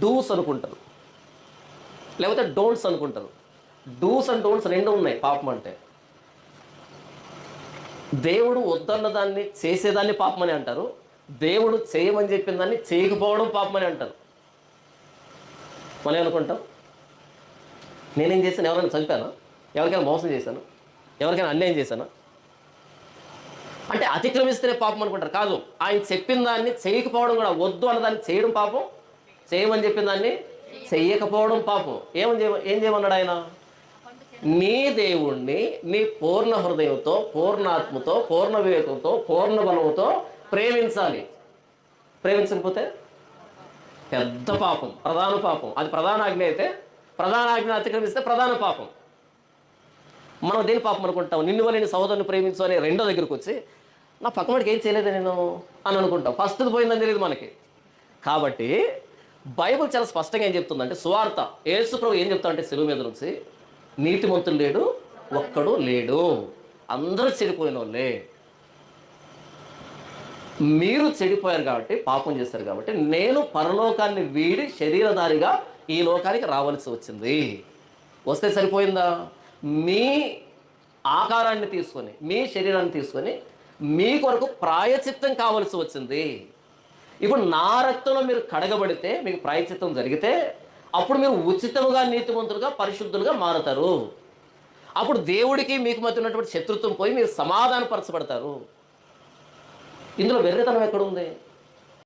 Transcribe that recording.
Dos అనుకుంటారు, లేకపోతే don'ts అనుకుంటారు. డూస్ అండ్ డోంట్స్ రెండు ఉన్నాయి పాపం అంటే. దేవుడు వద్దన్న దాన్ని చేసేదాన్ని పాపం అని అంటారు, దేవుడు చేయమని చెప్పిన దాన్ని చేయకపోవడం పాపం అని అంటారు. మనం ఏమనుకుంటాం? నేనేం చేశాను? ఎవరైనా చంపానా? ఎవరికైనా మోసం చేశాను? ఎవరికైనా అన్యాయం చేశానా? అంటే అతిక్రమిస్తేనే పాపం అనుకుంటారు. కాదు, ఆయన చెప్పిన దాన్ని చేయకపోవడం కూడా, వద్దు అన్నదాన్ని చేయడం పాపం, చేయమని చెప్పిన దాన్ని చెయ్యకపోవడం పాపం. ఏం చేయమన్నాడు ఆయన? నీ దేవుణ్ణి నీ పూర్ణ హృదయంతో, పూర్ణాత్మతో, పూర్ణ వివేకంతో, పూర్ణ బలంతో ప్రేమించాలి. ప్రేమించకపోతే పెద్ద పాపం, ప్రధాన పాపం. అది ప్రధాన ఆజ్ఞ అయితే, ప్రధాన ఆజ్ఞ అతిక్రమిస్తే ప్రధాన పాపం. మనం దేని పాపం అనుకుంటాం? నిన్ను వల్ల నీ సహోదరుని ప్రేమించు అనే రెండో దగ్గరికి వచ్చి, నా పక్కవాడికి ఏం చేయలేదు నేను అని అనుకుంటాం. ఫస్ట్ది పోయిందని తెలియదు మనకి. కాబట్టి బైబుల్ చాలా స్పష్టంగా ఏం చెప్తుందంటే, సువార్త యేసు ప్రభు ఏం చెప్తాడంటే, సెలువు మీద నుంచి, నీతిమంతులు లేడు, ఒక్కడు లేడు, అందరూ చెడిపోయిన వాళ్ళే. మీరు చెడిపోయారు కాబట్టి, పాపం చేశారు కాబట్టి, నేను పరలోకాన్ని వీడి శరీరధారిగా ఈ లోకానికి రావాల్సి వచ్చింది. వస్తే సరిపోయిందా? మీ ఆకారాన్ని తీసుకొని, మీ శరీరాన్ని తీసుకొని మీ కొరకు ప్రాయచిత్తం కావలసి వచ్చింది. ఇప్పుడు నా రక్తంలో మీరు కడగబడితే, మీకు ప్రాయచిత్తం జరిగితే, అప్పుడు మీరు ఉచితముగా నీతిమంతులుగా పరిశుద్ధులుగా మారుతారు. అప్పుడు దేవుడికి మీకు మధ్య ఉన్నటువంటి శత్రుత్వం పోయి మీరు సమాధానపరచబడతారు. ఇందులో వెర్రితనం ఎక్కడుంది?